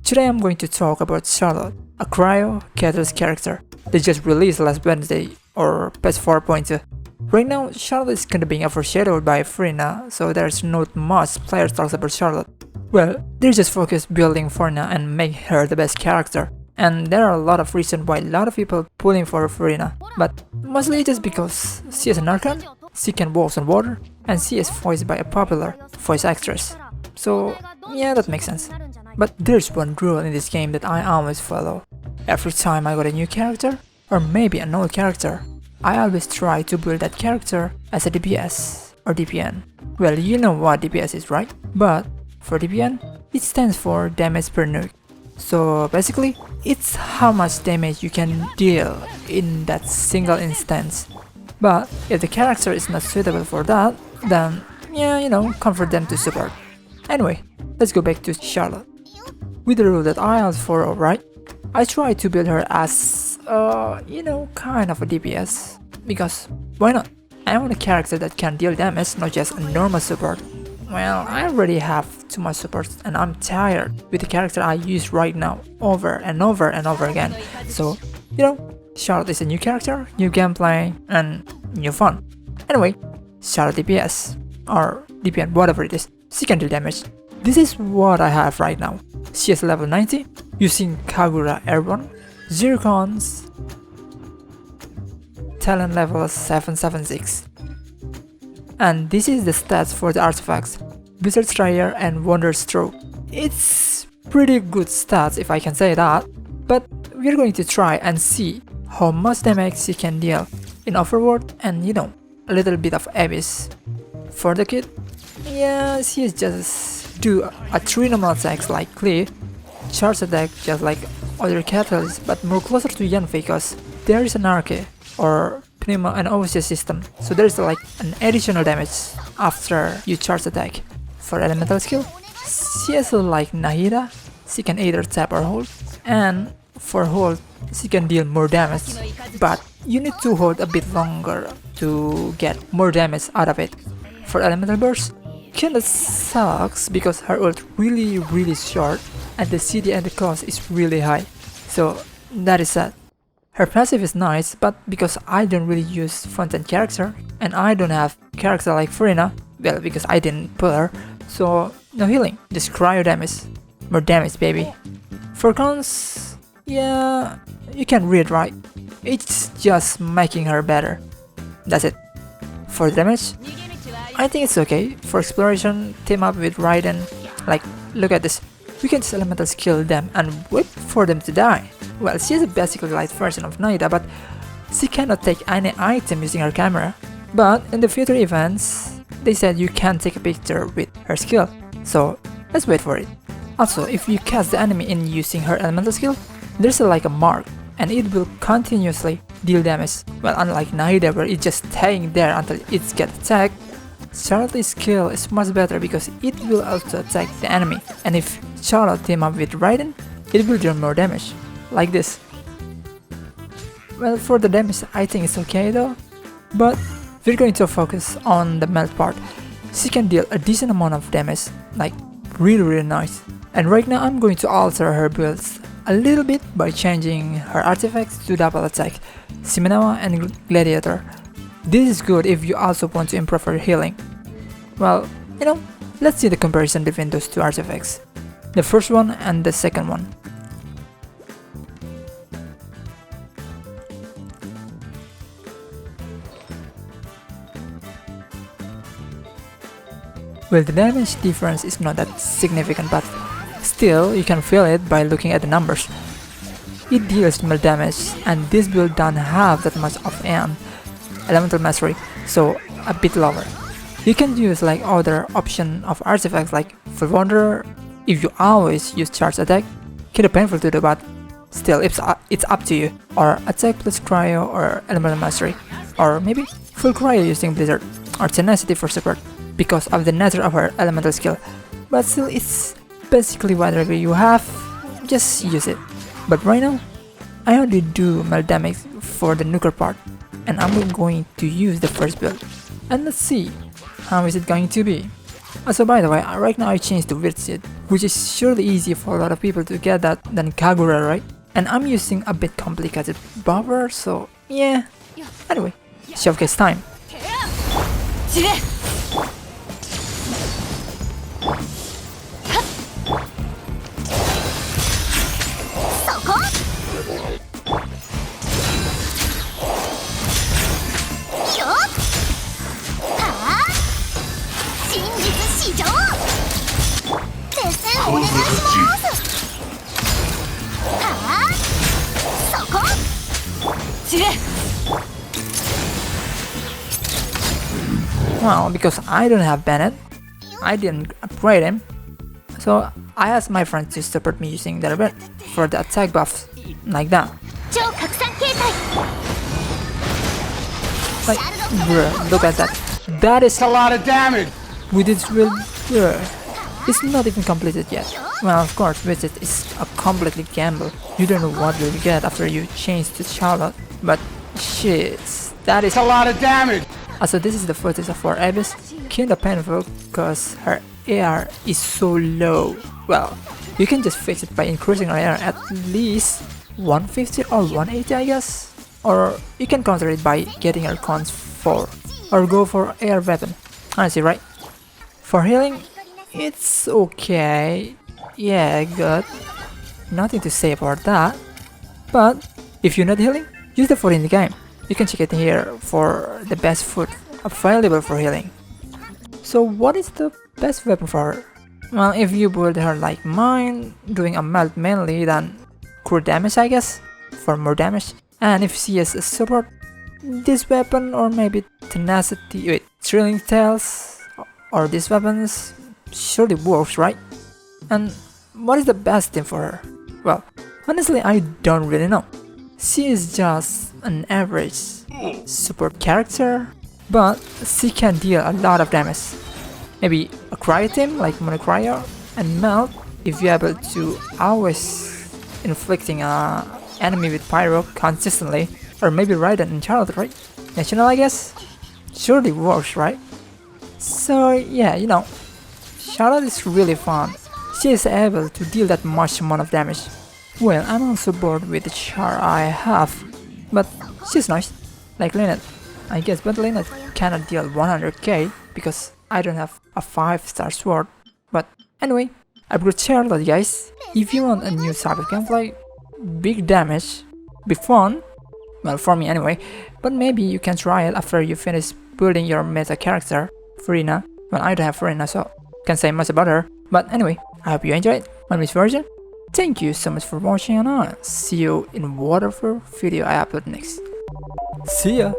Today I'm going to talk about Charlotte, a Cryo Catalyst character they just released last Wednesday or patch 4.2. Right now, Charlotte is kinda being overshadowed by Frina, so there's not much players talks about Charlotte. Well, they just focus building Frina and make her the best character. And there are a lot of reasons why a lot of people pulling for Frina, but mostly just because she is an Archon, she can walk on water, and she is voiced by a popular voice actress. So yeah, that makes sense. But there's one rule in this game that I always follow. Every time I got a new character, or maybe an old character, I always try to build that character as a DPS or DPN. Well, you know what DPS is, right? But for DPN, it stands for damage per nuke. So basically, it's how much damage you can deal in that single instance. But if the character is not suitable for that, then yeah, convert them to support. Anyway, let's go back to Charlotte. With the rule that I also follow, right? I try to build her as, kind of a DPS. Because, why not? I want a character that can deal damage, not just a normal support. Well, I already have too much support and I'm tired with the character I use right now over and over and over again. So, Charlotte is a new character, new gameplay, and new fun. Anyway, Charlotte DPS, or DPN, whatever it is, she can deal damage. This is what I have right now. She is level 90, using Kagura Airborne, Zircons, talent level 776. And this is the stats for the artifacts, Blizzard Strider and Wonder Stroke. It's pretty good stats if I can say that, but we're going to try and see how much damage she can deal in Overworld and a little bit of Abyss. For the kid, yeah, she is just do a 3 normal attacks like Cleave, charge attack just like other catalysts, but more closer to Yanfei because there is an Arche or Pneuma and Overshadowed system, so there is like an additional damage after you charge attack. For elemental skill, she is like Nahida, she can either tap or hold, and for hold, she can deal more damage, but you need to hold a bit longer to get more damage out of it. For elemental burst, kinda sucks because her ult really short and the CD and the cost is really high, so that is sad. Her passive is nice, but because I don't really use front-end character and I don't have character like Frina, well, because I didn't pull her, so no healing, just cryo damage. More damage, baby. For cons, yeah, you can read right. It's just making her better. That's it. For damage, I think it's okay. For exploration, team up with Raiden. Like, look at this. We can just elemental skill them and wait for them to die. Well, she is a basically light version of Nahida, but she cannot take any item using her camera. But in the future events, they said you can take a picture with her skill, so let's wait for it. Also, if you catch the enemy in using her elemental skill, there's like a mark, and it will continuously deal damage. Well, unlike Nahida where it's just staying there until it gets attacked, Charlotte's skill is much better because it will also attack the enemy, and if Charlotte team up with Raiden, it will deal more damage. Like this. Well, for the damage I think it's okay though, but we're going to focus on the melt part. She can deal a decent amount of damage, like really nice. And right now I'm going to alter her builds a little bit by changing her artifacts to double attack, Shimenawa and Gladiator. This is good if you also want to improve her healing. Well, let's see the comparison between those two artifacts. The first one and the second one. Well, the damage difference is not that significant, but still you can feel it by looking at the numbers. It deals more damage, and this build don't have that much of an elemental mastery, so a bit lower. You can use like other option of artifacts like Full Wanderer if you always use charge attack, kinda painful to do, but still it's up to you. Or attack plus cryo or elemental mastery, or maybe full cryo using Blizzard or tenacity for support because of the nature of her elemental skill. But still, it's basically whatever you have, just use it. But right now, I only do melt damage for the Nuker part, and I'm going to use the first build. And let's see, how is it going to be? Also, by the way, right now I changed the width which is surely easy for a lot of people to get that than Kagura, right? And I'm using a bit complicated buffer, so yeah. Anyway, showcase time. Well, because I don't have Bennett, I didn't upgrade him, so I asked my friends to support me using their bit for the attack buffs, like that. Like, bruh, look at that. That is a lot of damage! With its real, bruh. It's not even completed yet. Well, of course, with it is a completely gamble. You don't know what you'll get after you change to Charlotte, but shit, that is a lot of damage! Also, this is the footage of our Abyss, kinda painful cause her AR is so low. Well, you can just fix it by increasing her AR at least 150 or 180 I guess. Or you can counter it by getting her cons 4 or go for AR weapon, honestly, right? For healing, it's okay, yeah, good, nothing to say about that. But if you're not healing, use the food in the game. You can check it here for the best food available for healing. So what is the best weapon for her? Well, if you build her like mine, doing a melt mainly, then core damage I guess, for more damage. And if she is a support, this weapon or maybe tenacity, wait, thrilling tales or these weapons surely works, right? And what is the best thing for her? Well, honestly I don't really know. She is just an average support character, but she can deal a lot of damage. Maybe a Cryo team like Cryo and Melt if you're able to always inflicting a enemy with Pyro consistently, or maybe Raiden and Charlotte, right? National I guess? Surely works, right? So yeah, you know, Charlotte is really fun. She is able to deal that much amount of damage. Well, I'm also bored with the char I have, but she's nice, like Lynette, I guess, but Lynette cannot deal 100k because I don't have a 5-star sword. But anyway, I've got Charlotte, guys. If you want a new type of gameplay, big damage, be fun, well for me anyway, but maybe you can try it after you finish building your meta character, Furina. Well, I don't have Furina, so can't say much about her, but anyway, I hope you enjoyed my version. Thank you so much for watching and I'll see you in whatever video I upload next. See ya!